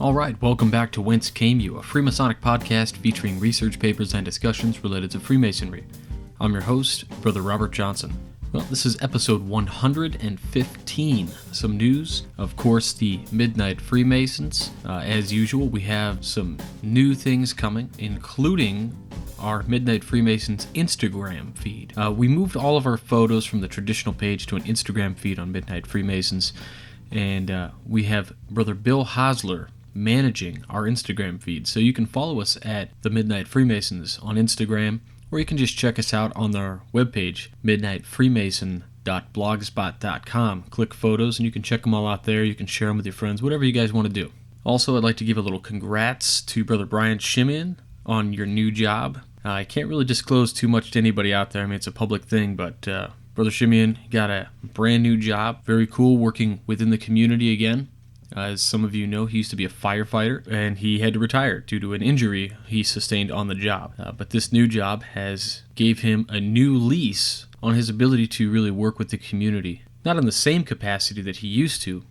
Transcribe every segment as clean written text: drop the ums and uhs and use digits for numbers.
All right, welcome back to Whence Came You, a Freemasonic podcast featuring research papers and discussions related to Freemasonry. I'm your host, Brother Robert Johnson. Well, this is episode 115. Some news, of course, the Midnight Freemasons. As usual, we have some new things coming, including our Midnight Freemasons Instagram feed. We moved all of our photos from the traditional page to an Instagram feed on Midnight Freemasons, and we have Brother Bill Hosler managing our Instagram feed. So you can follow us at the Midnight Freemasons on Instagram, or you can just check us out on our webpage, midnightfreemason.blogspot.com. Click photos and you can check them all out there. You can share them with your friends, whatever you guys want to do. Also, I'd like to give a little congrats to Brother Brian Shimian on your new job. I can't really disclose too much to anybody out there. I mean, it's a public thing, but Brother Shimian got a brand new job. Very cool, working within the community again. As some of you know, he used to be a firefighter, and he had to retire due to an injury he sustained on the job. But this new job has gave him a new lease on his ability to really work with the community. Not in the same capacity that he used to,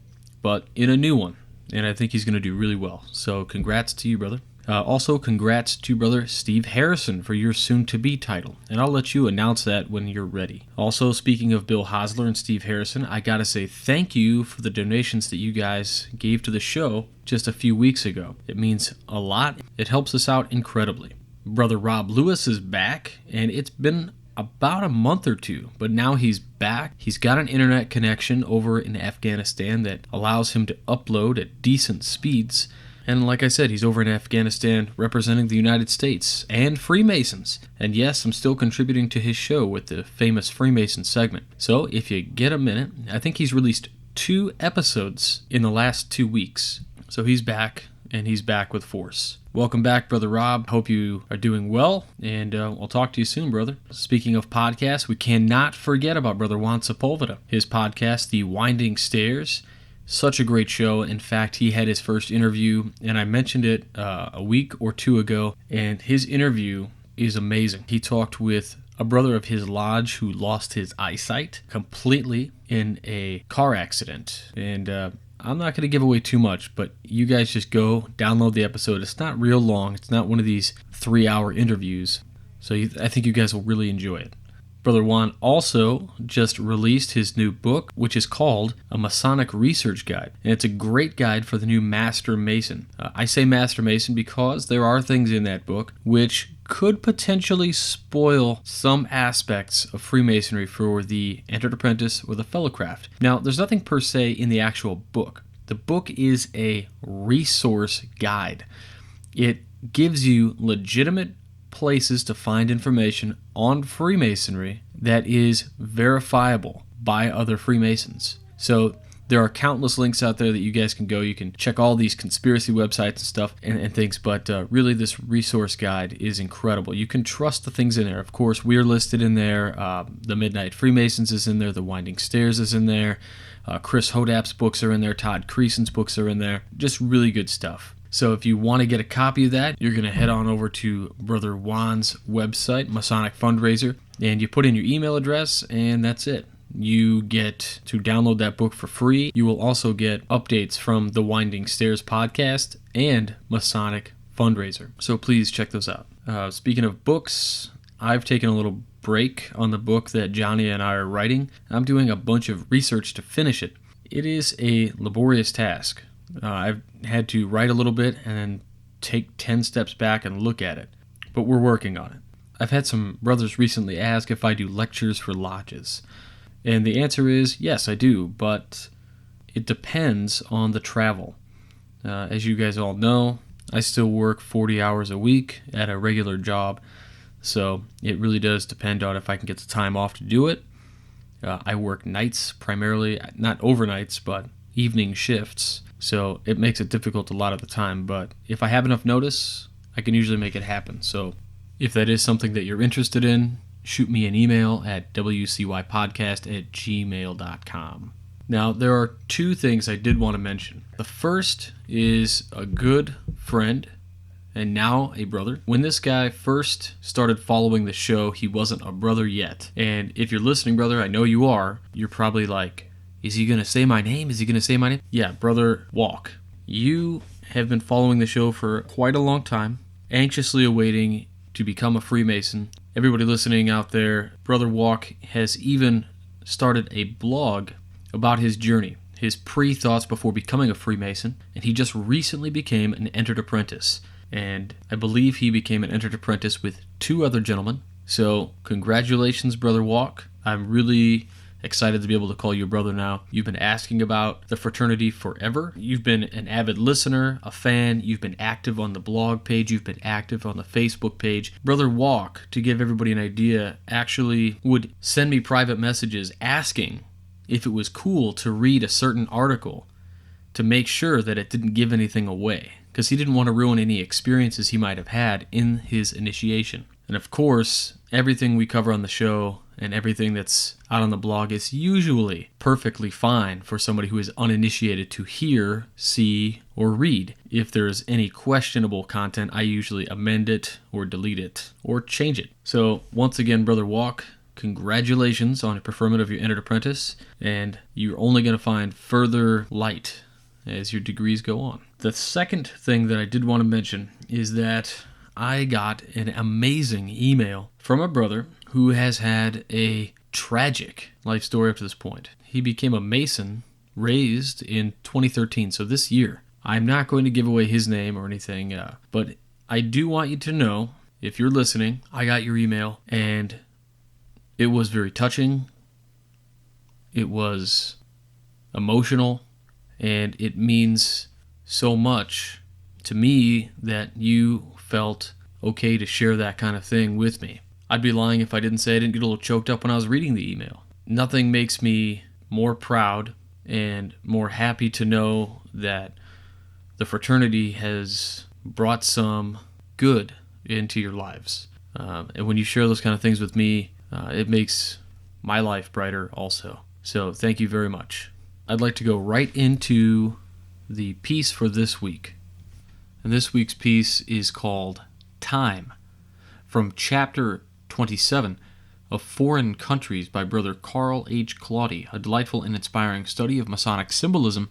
but in a new one. And I think he's going to do really well. So congrats to you, brother. Also, congrats to Brother Steve Harrison for your soon-to-be title, and I'll let you announce that when you're ready. Also, speaking of Bill Hosler and Steve Harrison, I gotta say thank you for the donations that you guys gave to the show just a few weeks ago. It means a lot. It helps us out incredibly. Brother Rob Lewis is back, and it's been about a month or two, but now he's back. He's got an internet connection over in Afghanistan that allows him to upload at decent speeds. And like I said, he's over in Afghanistan representing the United States and Freemasons. And yes, I'm still contributing to his show with the famous Freemason segment. So if you get a minute, I think he's released 2 episodes in the last 2 weeks. So he's back, and he's back with force. Welcome back, Brother Rob. Hope you are doing well, and I'll talk to you soon, brother. Speaking of podcasts, we cannot forget about Brother Juan Sepulveda. His podcast, The Winding Stairs. Such a great show. In fact, he had his first interview, and I mentioned it a week or 2 ago, and his interview is amazing. He talked with a brother of his lodge who lost his eyesight completely in a car accident. And I'm not going to give away too much, but you guys just go download the episode. It's not real long. It's not one of these 3-hour interviews. So I think you guys will really enjoy it. Brother Juan also just released his new book, which is called A Masonic Research Guide. And it's a great guide for the new Master Mason. I say Master Mason because there are things in that book which could potentially spoil some aspects of Freemasonry for the entered apprentice or the fellow craft. Now, there's nothing per se in the actual book. The book is a resource guide. It gives you legitimate places to find information on Freemasonry that is verifiable by other Freemasons. So there are countless links out there that you guys can go. You can check all these conspiracy websites and stuff and things, but really this resource guide is incredible. You can trust the things in there. Of course, we're listed in there. The Midnight Freemasons is in there. The Winding Stairs is in there. Chris Hodap's books are in there. Todd Creason's books are in there. Just really good stuff. So if you want to get a copy of that, you're going to head on over to Brother Juan's website, Masonic Fundraiser, and you put in your email address, and that's it. You get to download that book for free. You will also get updates from the Winding Stairs podcast and Masonic Fundraiser. So please check those out. Speaking of books, I've taken a little break on the book that Johnny and I are writing. I'm doing a bunch of research to finish it. It is a laborious task. I've had to write a little bit and then take 10 steps back and look at it, but we're working on it. I've had some brothers recently ask if I do lectures for lodges, and the answer is yes, I do, but it depends on the travel. As you guys all know, I still work 40 hours a week at a regular job, so it really does depend on if I can get the time off to do it. I work nights primarily, not overnights, but evening shifts. So it makes it difficult a lot of the time, but if I have enough notice, I can usually make it happen. So if that is something that you're interested in, shoot me an email at wcypodcast@gmail.com. Now, there are 2 things I did want to mention. The first is a good friend and now a brother. When this guy first started following the show, he wasn't a brother yet. And if you're listening, brother, I know you are, you're probably like, is he going to say my name? Is he going to say my name? Yeah, Brother Walk. You have been following the show for quite a long time, anxiously awaiting to become a Freemason. Everybody listening out there, Brother Walk has even started a blog about his journey, his pre-thoughts before becoming a Freemason, and he just recently became an entered apprentice. And I believe he became an entered apprentice with 2 other gentlemen. So congratulations, Brother Walk. I'm really excited to be able to call you a brother now. You've been asking about the fraternity forever. You've been an avid listener, a fan. You've been active on the blog page. You've been active on the Facebook page. Brother Walk, to give everybody an idea, actually would send me private messages asking if it was cool to read a certain article to make sure that it didn't give anything away, because he didn't want to ruin any experiences he might have had in his initiation. And of course, everything we cover on the show and everything that's out on the blog is usually perfectly fine for somebody who is uninitiated to hear, see, or read. If there's any questionable content, I usually amend it or delete it or change it. So once again, Brother Walk, congratulations on your preferment of your entered apprentice, and you're only going to find further light as your degrees go on. The second thing that I did want to mention is that I got an amazing email from a brother who has had a tragic life story up to this point. He became a Mason, raised in 2013, so this year. I'm not going to give away his name or anything, but I do want you to know, if you're listening, I got your email, and it was very touching, it was emotional, and it means so much to me that you felt okay to share that kind of thing with me. I'd be lying if I didn't say I didn't get a little choked up when I was reading the email. Nothing makes me more proud and more happy to know that the fraternity has brought some good into your lives. And when you share those kind of things with me, it makes my life brighter also. So thank you very much. I'd like to go right into the piece for this week. And this week's piece is called Time, from chapter 27 of Foreign Countries by Brother Carl H. Claudy, a delightful and inspiring study of Masonic symbolism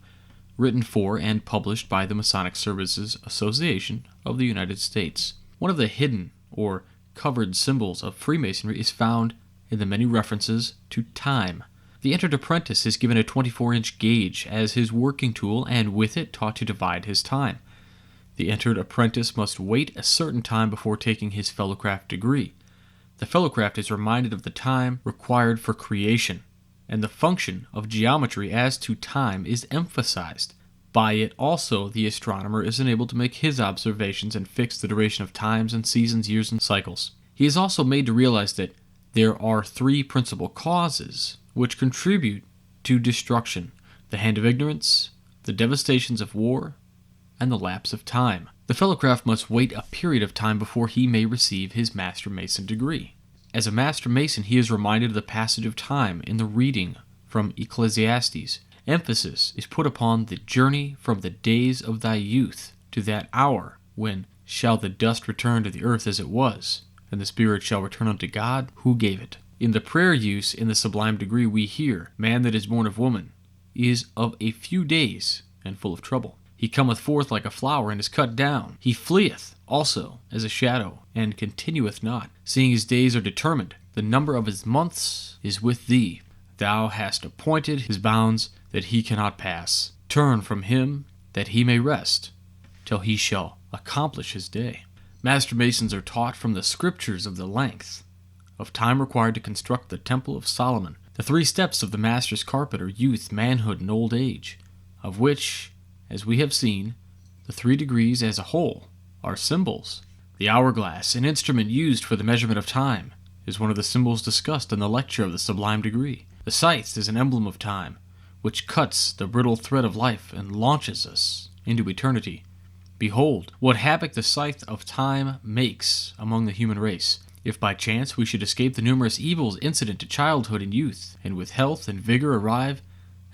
written for and published by the Masonic Services Association of the United States. One of the hidden or covered symbols of Freemasonry is found in the many references to time. The entered apprentice is given a 24-inch gauge as his working tool and with it taught to divide his time. The entered apprentice must wait a certain time before taking his fellowcraft degree. The fellowcraft is reminded of the time required for creation, and the function of geometry as to time is emphasized. By it also the astronomer is enabled to make his observations and fix the duration of times and seasons, years, and cycles. He is also made to realize that there are 3 principal causes which contribute to destruction: the hand of ignorance, the devastations of war, and the lapse of time. The fellowcraft must wait a period of time before he may receive his Master Mason degree. As a Master Mason, he is reminded of the passage of time in the reading from Ecclesiastes. Emphasis is put upon the journey from the days of thy youth to that hour when shall the dust return to the earth as it was, and the spirit shall return unto God who gave it. In the prayer use in the sublime degree we hear, man that is born of woman is of a few days and full of trouble. He cometh forth like a flower and is cut down. He fleeth also as a shadow and continueth not, seeing his days are determined. The number of his months is with thee. Thou hast appointed his bounds that he cannot pass. Turn from him that he may rest, till he shall accomplish his day. Master Masons are taught from the scriptures of the length of time required to construct the Temple of Solomon. The 3 steps of the Master's carpet are youth, manhood, and old age, of which, as we have seen, the 3 degrees as a whole are symbols. The hourglass, an instrument used for the measurement of time, is one of the symbols discussed in the lecture of the sublime degree. The scythe is an emblem of time, which cuts the brittle thread of life and launches us into eternity. Behold, what havoc the scythe of time makes among the human race. If by chance we should escape the numerous evils incident to childhood and youth, and with health and vigor arrive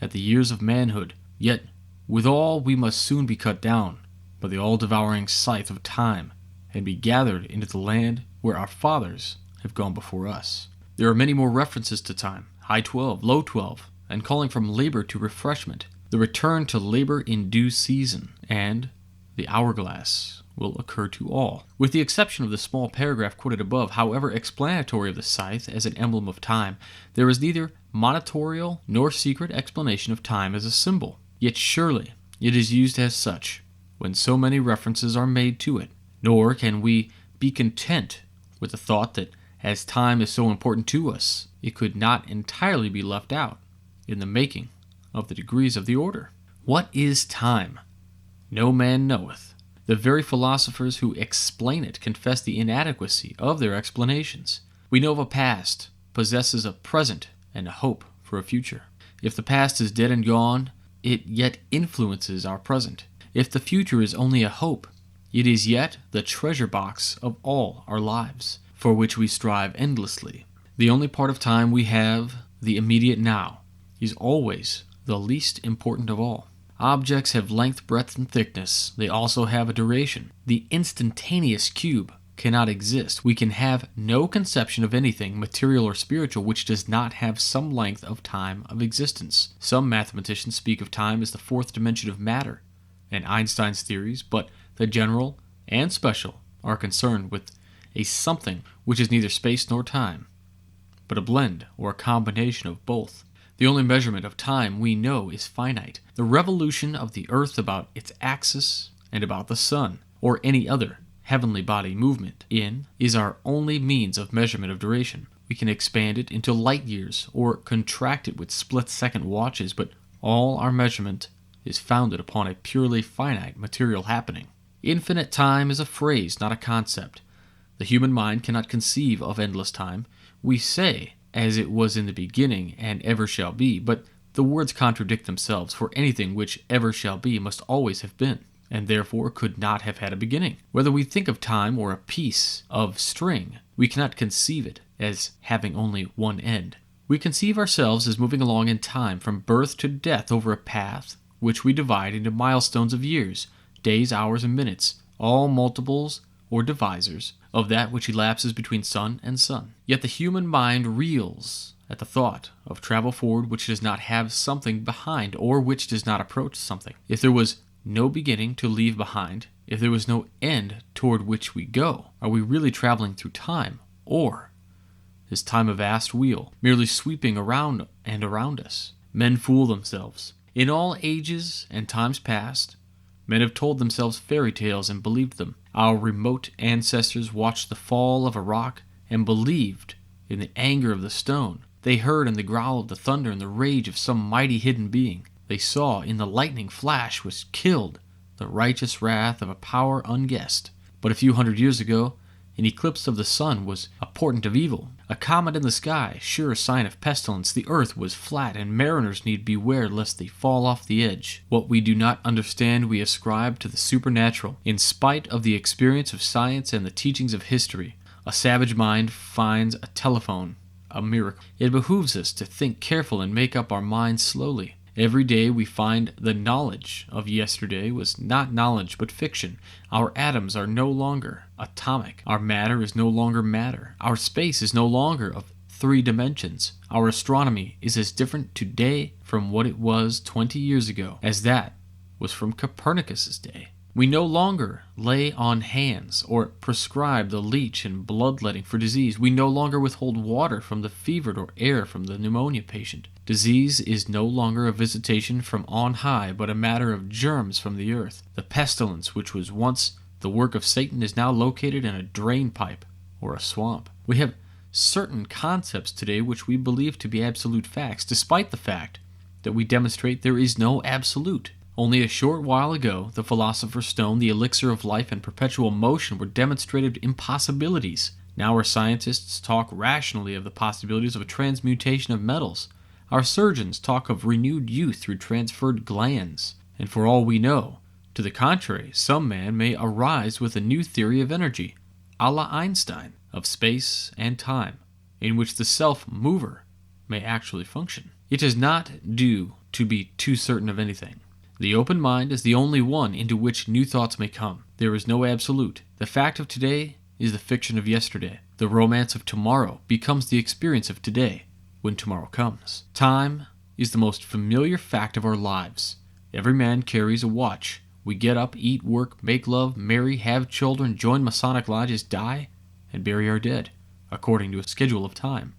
at the years of manhood, yet withal we must soon be cut down by the all-devouring scythe of time, and be gathered into the land where our fathers have gone before us. There are many more references to time, high 12, low 12, and calling from labor to refreshment, the return to labor in due season, and the hourglass will occur to all. With the exception of the small paragraph quoted above, however explanatory of the scythe as an emblem of time, there is neither monitorial nor secret explanation of time as a symbol. Yet surely it is used as such when so many references are made to it. Nor can we be content with the thought that as time is so important to us, it could not entirely be left out in the making of the degrees of the order. What is time? No man knoweth. The very philosophers who explain it confess the inadequacy of their explanations. We know of a past possesses a present and a hope for a future. If the past is dead and gone, it yet influences our present. If the future is only a hope, it is yet the treasure box of all our lives, for which we strive endlessly. The only part of time we have, the immediate now, is always the least important of all. Objects have length, breadth, and thickness. They also have a duration. The instantaneous cube cannot exist. We can have no conception of anything, material or spiritual, which does not have some length of time of existence. Some mathematicians speak of time as the fourth dimension of matter and Einstein's theories, but the general and special are concerned with a something which is neither space nor time, but a blend or a combination of both. The only measurement of time we know is finite. The revolution of the earth about its axis and about the sun, or any other heavenly body movement is our only means of measurement of duration. We can expand it into light years or contract it with split-second watches, but all our measurement is founded upon a purely finite material happening. Infinite time is a phrase, not a concept. The human mind cannot conceive of endless time. We say, as it was in the beginning and ever shall be, but the words contradict themselves, for anything which ever shall be must always have been, and therefore could not have had a beginning. Whether we think of time or a piece of string, we cannot conceive it as having only one end. We conceive ourselves as moving along in time from birth to death over a path which we divide into milestones of years, days, hours, and minutes, all multiples or divisors of that which elapses between sun and sun. Yet the human mind reels at the thought of travel forward which does not have something behind, or which does not approach something. If there was no beginning to leave behind, if there was no end toward which we go, are we really traveling through time, or is time a vast wheel, merely sweeping around and around us? Men fool themselves. In all ages and times past, men have told themselves fairy tales and believed them. Our remote ancestors watched the fall of a rock and believed in the anger of the stone. They heard in the growl of the thunder and the rage of some mighty hidden being. They saw in the lightning flash which killed the righteous wrath of a power unguessed. But a few hundred years ago, an eclipse of the sun was a portent of evil. A comet in the sky, sure sign of pestilence. The earth was flat, and mariners need beware lest they fall off the edge. What we do not understand we ascribe to the supernatural. In spite of the experience of science and the teachings of history, a savage mind finds a telephone a miracle. It behooves us to think careful and make up our minds slowly. Every day we find the knowledge of yesterday was not knowledge but fiction. Our atoms are no longer atomic. Our matter is no longer matter. Our space is no longer of 3 dimensions. Our astronomy is as different today from what it was 20 years ago as that was from Copernicus's day. We no longer lay on hands or prescribe the leech and bloodletting for disease. We no longer withhold water from the fevered or air from the pneumonia patient. Disease is no longer a visitation from on high, but a matter of germs from the earth. The pestilence, which was once the work of Satan, is now located in a drain pipe or a swamp. We have certain concepts today which we believe to be absolute facts, despite the fact that we demonstrate there is no absolute. Only a short while ago, the philosopher's stone, the elixir of life, and perpetual motion were demonstrated impossibilities. Now our scientists talk rationally of the possibilities of a transmutation of metals. Our surgeons talk of renewed youth through transferred glands. And for all we know, to the contrary, some man may arise with a new theory of energy, a la Einstein, of space and time, in which the self-mover may actually function. It is not due to be too certain of anything. The open mind is the only one into which new thoughts may come. There is no absolute. The fact of today is the fiction of yesterday. The romance of tomorrow becomes the experience of today when tomorrow comes. Time is the most familiar fact of our lives. Every man carries a watch We get up, eat, work, make love, marry, have children, join Masonic lodges, die, and bury our dead, according to a schedule of time.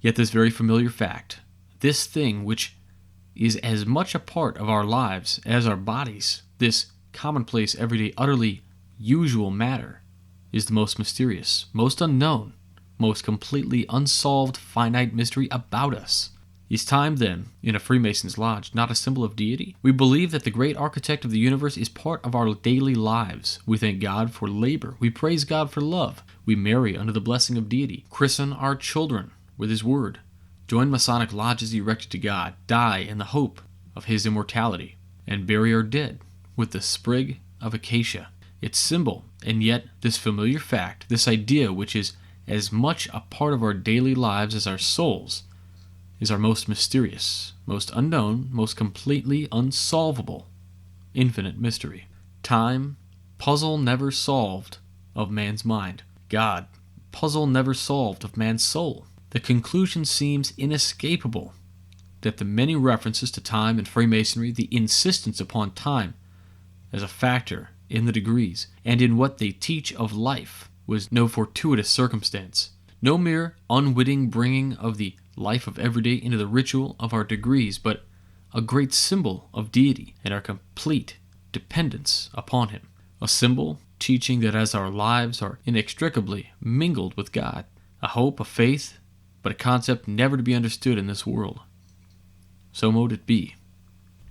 Yet this very familiar fact, this thing which is as much a part of our lives as our bodies, this commonplace, everyday, utterly usual matter, is the most mysterious, most unknown, most completely unsolved finite mystery about us. Is time, then, in a Freemason's lodge, not a symbol of deity? We believe that the great architect of the universe is part of our daily lives. We thank God for labor. We praise God for love. We marry under the blessing of deity. Christen our children with His word. Join Masonic lodges erected to God. Die in the hope of His immortality. And bury our dead with the sprig of acacia, its symbol. And yet, this familiar fact, this idea which is as much a part of our daily lives as our souls, is our most mysterious, most unknown, most completely unsolvable, infinite mystery. Time, puzzle never solved of man's mind. God, puzzle never solved of man's soul. The conclusion seems inescapable that the many references to time in Freemasonry, the insistence upon time as a factor in the degrees, and in what they teach of life, was no fortuitous circumstance, no mere unwitting bringing of the life of everyday into the ritual of our degrees, but a great symbol of deity and our complete dependence upon Him. A symbol teaching that as our lives are inextricably mingled with God, a hope, a faith, but a concept never to be understood in this world. So mote it be.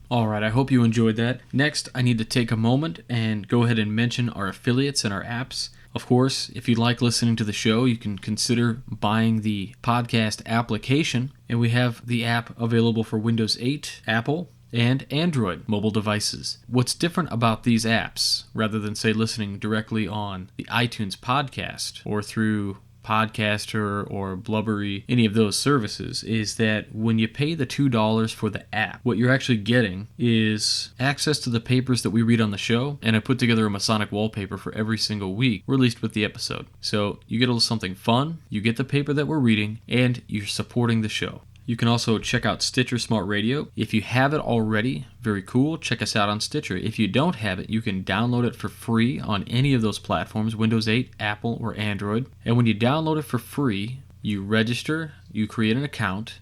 Alright, I hope you enjoyed that. Next, I need to take a moment and go ahead and mention our affiliates and our apps. Of course, if you like listening to the show, you can consider buying the podcast application, and we have the app available for Windows 8, Apple, and Android mobile devices. What's different about these apps, rather than, say, listening directly on the iTunes podcast or through Podcaster or Blubbery, any of those services, is that when you pay the $2 for the app, what you're actually getting is access to the papers that we read on the show, and I put together a Masonic wallpaper for every single week released with the episode. So you get a little something fun, you get the paper that we're reading, and you're supporting the show. You can also check out Stitcher Smart Radio. If you have it already, very cool, check us out on Stitcher. If you don't have it, you can download it for free on any of those platforms, Windows 8, Apple, or Android. And when you download it for free, you register, you create an account,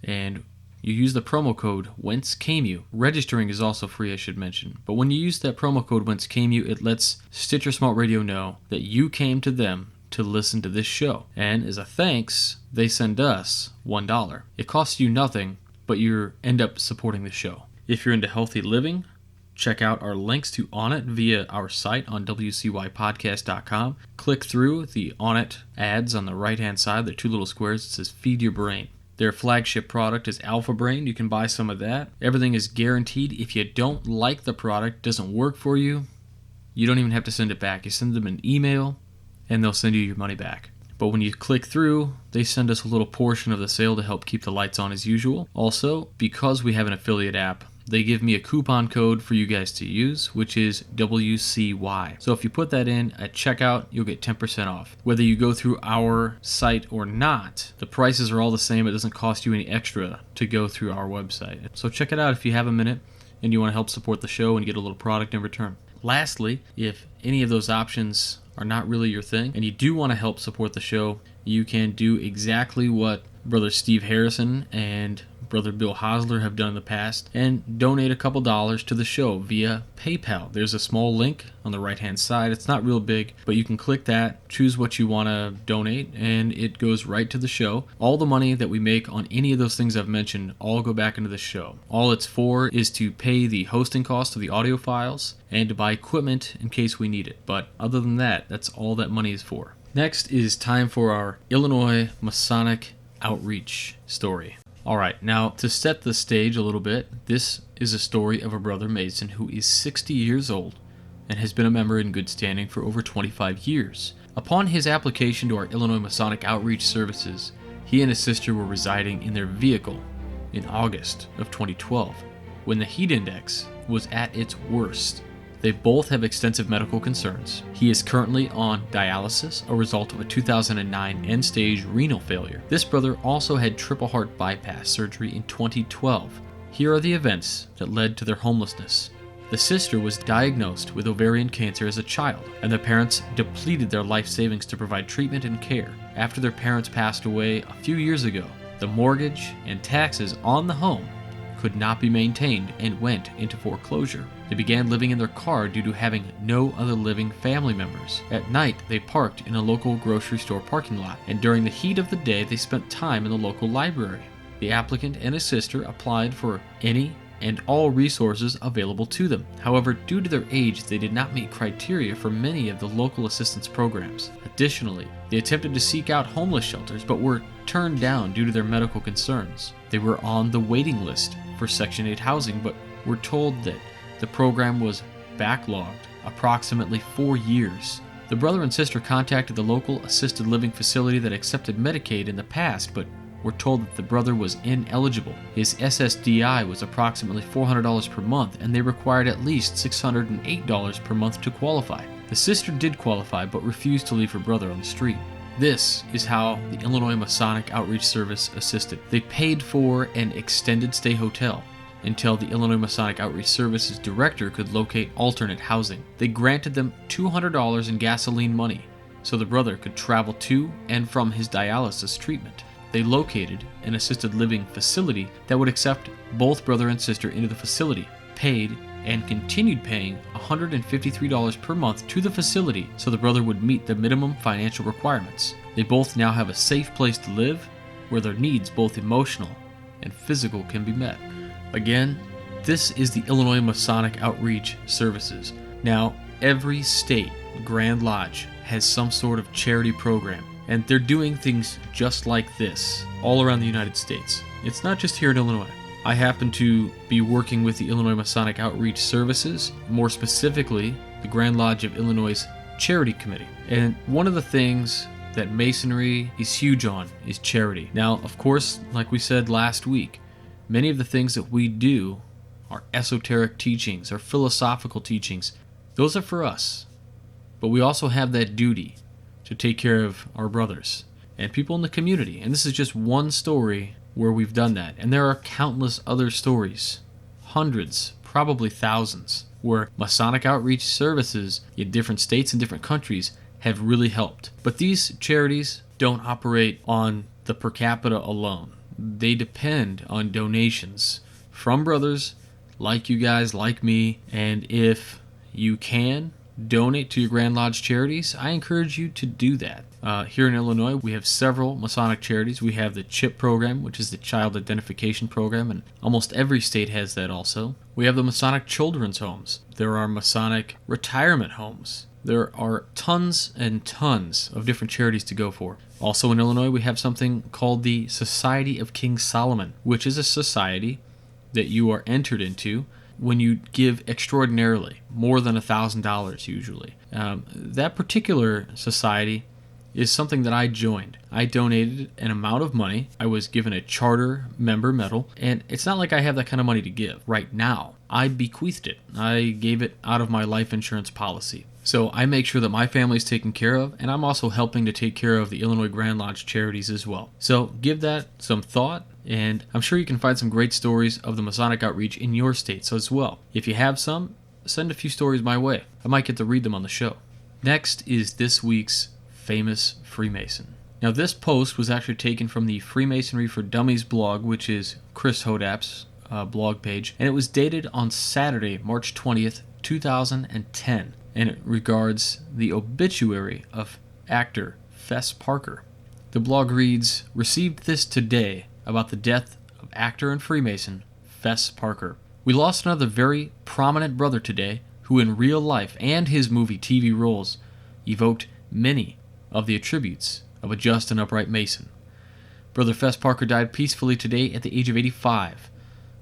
and you use the promo code Whence Came You. Registering is also free, I should mention. But when you use that promo code Whence Came You, it lets Stitcher Smart Radio know that you came to them to listen to this show. And as a thanks, they send us $1. It costs you nothing, but you end up supporting the show. If you're into healthy living, check out our links to Onnit via our site on wcypodcast.com. Click through the Onnit ads on the right-hand side. They're two little squares. It says Feed Your Brain. Their flagship product is Alpha Brain. You can buy some of that. Everything is guaranteed. If you don't like the product, doesn't work for you, you don't even have to send it back. You send them an email, and they'll send you your money back. But when you click through, they send us a little portion of the sale to help keep the lights on as usual. Also, because we have an affiliate app, they give me a coupon code for you guys to use, which is WCY. So if you put that in at checkout, you'll get 10% off. Whether you go through our site or not, the prices are all the same. It doesn't cost you any extra to go through our website. So check it out if you have a minute and you want to help support the show and get a little product in return. Lastly, if any of those options are not really your thing, and you do want to help support the show, you can do exactly what Brother Steve Harrison and Brother Bill Hosler have done in the past, and donate a couple dollars to the show via PayPal. There's a small link on the right-hand side. It's not real big, but you can click that, choose what you want to donate, and it goes right to the show. All the money that we make on any of those things I've mentioned all go back into the show. All it's for is to pay the hosting cost of the audio files and to buy equipment in case we need it. But other than that, that's all that money is for. Next is time for our Illinois Masonic outreach story. Alright, now to set the stage a little bit, this is a story of a brother Mason who is 60 years old and has been a member in good standing for over 25 years. Upon his application to our Illinois Masonic outreach services, he and his sister were residing in their vehicle in August of 2012, when the heat index was at its worst. They both have extensive medical concerns. He is currently on dialysis, a result of a 2009 end-stage renal failure. This brother also had triple heart bypass surgery in 2012. Here are the events that led to their homelessness. The sister was diagnosed with ovarian cancer as a child, and the parents depleted their life savings to provide treatment and care. After their parents passed away a few years ago, the mortgage and taxes on the home could not be maintained and went into foreclosure. They began living in their car due to having no other living family members. At night, they parked in a local grocery store parking lot, and during the heat of the day, they spent time in the local library. The applicant and his sister applied for any and all resources available to them. However, due to their age, they did not meet criteria for many of the local assistance programs. Additionally, they attempted to seek out homeless shelters but were turned down due to their medical concerns. They were on the waiting list for Section 8 housing but were told that the program was backlogged approximately 4 years. The brother and sister contacted the local assisted living facility that accepted Medicaid in the past but were told that the brother was ineligible. His SSDI was approximately $400 per month, and they required at least $608 per month to qualify. The sister did qualify, but refused to leave her brother on the street. This is how the Illinois Masonic Outreach Service assisted. They paid for an extended stay hotel until the Illinois Masonic Outreach Service's director could locate alternate housing. They granted them $200 in gasoline money so the brother could travel to and from his dialysis treatment. They located an assisted living facility that would accept both brother and sister into the facility, paid and continued paying $153 per month to the facility so the brother would meet the minimum financial requirements. They both now have a safe place to live where their needs, both emotional and physical, can be met. Again, this is the Illinois Masonic Outreach Services. Now, every state Grand Lodge has some sort of charity program, and they're doing things just like this all around the United States. It's not just here in Illinois. I happen to be working with the Illinois Masonic Outreach Services, more specifically the Grand Lodge of Illinois' Charity Committee. And one of the things that Masonry is huge on is charity. Now, of course, like we said last week, many of the things that we do are esoteric teachings, are philosophical teachings. Those are for us. But we also have that duty to take care of our brothers and people in the community. And this is just one story where we've done that. And there are countless other stories, hundreds, probably thousands, where Masonic outreach services in different states and different countries have really helped. But these charities don't operate on the per capita alone. They depend on donations from brothers like you guys, like me. And if you can donate to your Grand Lodge charities, I encourage you to do that. Here in Illinois, we have several Masonic charities. We have the CHIP program, which is the Child Identification Program, and almost every state has that also. We have the Masonic Children's Homes. There are Masonic Retirement Homes. There are tons and tons of different charities to go for. Also in Illinois, we have something called the Society of King Solomon, which is a society that you are entered into when you give extraordinarily, more than $1,000 usually. That particular society is something that I joined. I donated an amount of money. I was given a charter member medal, and it's not like I have that kind of money to give right now. I bequeathed it. I gave it out of my life insurance policy. So I make sure that my family is taken care of, and I'm also helping to take care of the Illinois Grand Lodge charities as well. So give that some thought, and I'm sure you can find some great stories of the Masonic outreach in your states as well. If you have some, send a few stories my way. I might get to read them on the show. Next is this week's famous Freemason. Now this post was actually taken from the Freemasonry for Dummies blog, which is Chris Hodap's blog page, and it was dated on Saturday, March 20th, 2010, and it regards the obituary of actor Fess Parker. The blog reads, "Received this today about the death of actor and Freemason Fess Parker. We lost another very prominent brother today who in real life and his movie TV roles evoked many of the attributes of a just and upright Mason. Brother Fess Parker died peacefully today at the age of 85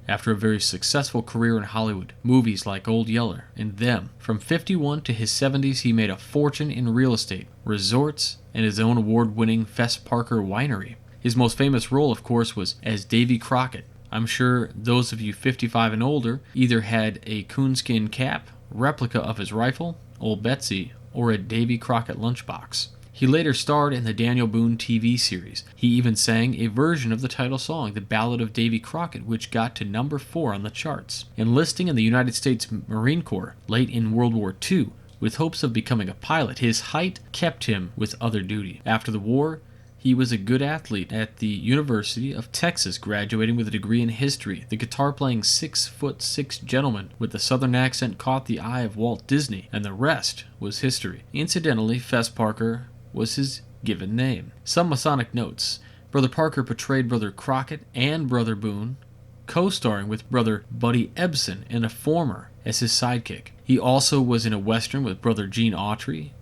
after a very successful career in Hollywood, movies like Old Yeller and Them. From 51 to his 70s, he made a fortune in real estate, resorts, and his own award-winning Fess Parker Winery. His most famous role, of course, was as Davy Crockett. I'm sure those of you 55 and older either had a coonskin cap, replica of his rifle, Old Betsy, or a Davy Crockett lunchbox. He later starred in the Daniel Boone TV series. He even sang a version of the title song, The Ballad of Davy Crockett, which got to number 4 on the charts. Enlisting in the United States Marine Corps late in World War II, with hopes of becoming a pilot, his height kept him with other duty. After the war, he was a good athlete at the University of Texas, graduating with a degree in history. The guitar-playing 6'6" gentleman with the southern accent caught the eye of Walt Disney, and the rest was history. Incidentally, Fess Parker was his given name. Some Masonic notes. Brother Parker portrayed Brother Crockett and Brother Boone, co-starring with Brother Buddy Ebsen in A Former as his sidekick. He also was in a Western with Brother Gene Autry,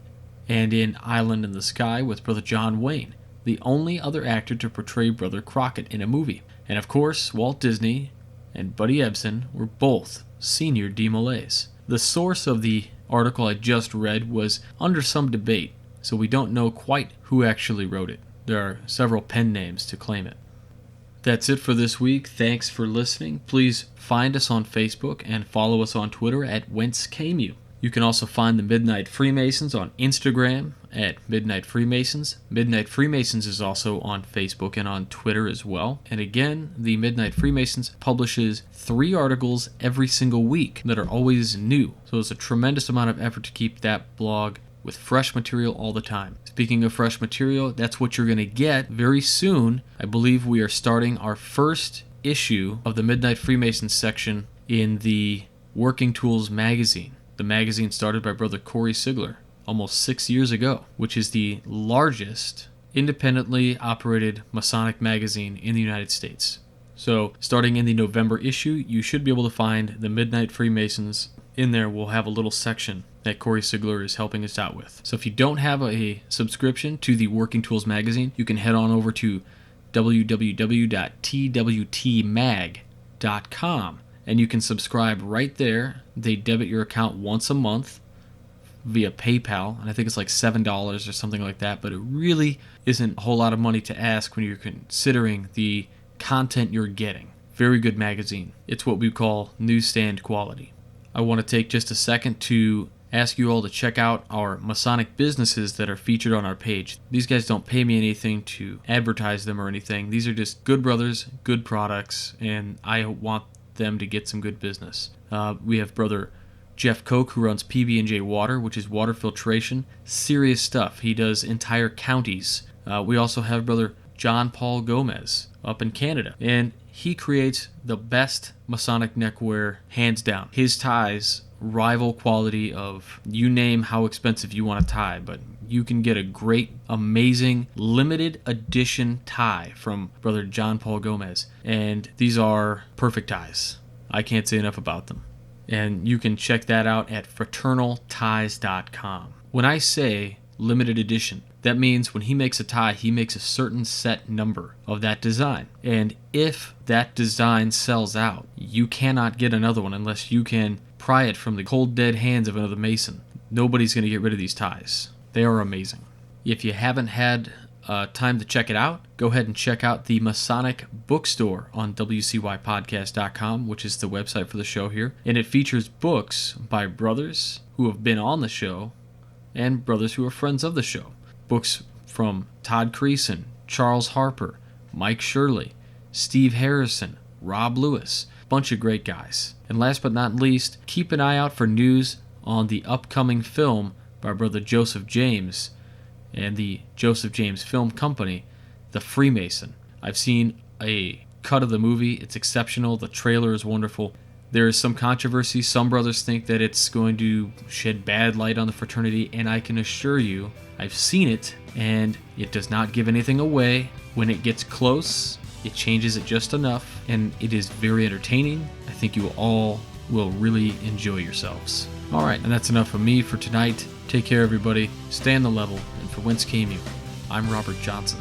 and in Island in the Sky with Brother John Wayne, the only other actor to portray Brother Crockett in a movie. And of course, Walt Disney and Buddy Ebsen were both senior DeMolays. The source of the article I just read was under some debate, so we don't know quite who actually wrote it. There are several pen names to claim it. That's it for this week. Thanks for listening. Please find us on Facebook and follow us on Twitter at Whence. You can also find the Midnight Freemasons on Instagram at Midnight Freemasons. Midnight Freemasons is also on Facebook and on Twitter as well. And again, the Midnight Freemasons publishes 3 articles every single week that are always new. So it's a tremendous amount of effort to keep that blog with fresh material all the time. Speaking of fresh material, that's what you're going to get very soon. I believe we are starting our first issue of the Midnight Freemasons section in the Working Tools magazine. The magazine started by Brother Corey Sigler almost 6 years ago, which is the largest independently operated Masonic magazine in the United States. So starting in the November issue, you should be able to find the Midnight Freemasons. In there, we'll have a little section that Corey Sigler is helping us out with. So if you don't have a subscription to the Working Tools magazine, you can head on over to www.twtmag.com and you can subscribe right there. They debit your account once a month via PayPal, and I think it's like $7 or something like that, but it really isn't a whole lot of money to ask when you're considering the content you're getting. Very good magazine. It's what we call newsstand quality. I want to take just a second to ask you all to check out our Masonic businesses that are featured on our page. These guys don't pay me anything to advertise them or anything. These are just good brothers, good products, and I want them to get some good business. We have Brother Jeff Koch, who runs PB&J Water, which is water filtration. Serious stuff. He does entire counties. We also have Brother John Paul Gomez up in Canada, and he creates the best Masonic neckwear, hands down. His ties rival quality of, you name how expensive you want a tie, but you can get a great, amazing, limited edition tie from Brother John Paul Gomez. And these are perfect ties. I can't say enough about them. And you can check that out at fraternalties.com. When I say limited edition, that means when he makes a tie, he makes a certain set number of that design. And if that design sells out, you cannot get another one unless you can pry it from the cold dead hands of another Mason. Nobody's going to get rid of these ties. They are amazing. If you haven't had time to check it out, go ahead and check out the Masonic bookstore on wcypodcast.com, which is the website for the show here. And it features books by brothers who have been on the show and brothers who are friends of the show. Books from Todd Creason, Charles Harper, Mike Shirley, Steve Harrison, Rob Lewis, bunch of great guys. And last but not least, keep an eye out for news on the upcoming film by Brother Joseph James and the Joseph James Film Company, The Freemason. I've seen a cut of the movie. It's exceptional. The trailer is wonderful. There is some controversy. Some brothers think that it's going to shed bad light on the fraternity, and I can assure you, I've seen it, and it does not give anything away. When it gets close, it changes it just enough, and it is very entertaining. I think you all will really enjoy yourselves. All right, and that's enough of me for tonight. Take care, everybody. Stay on the level, and for Whence Came You, I'm Robert Johnson.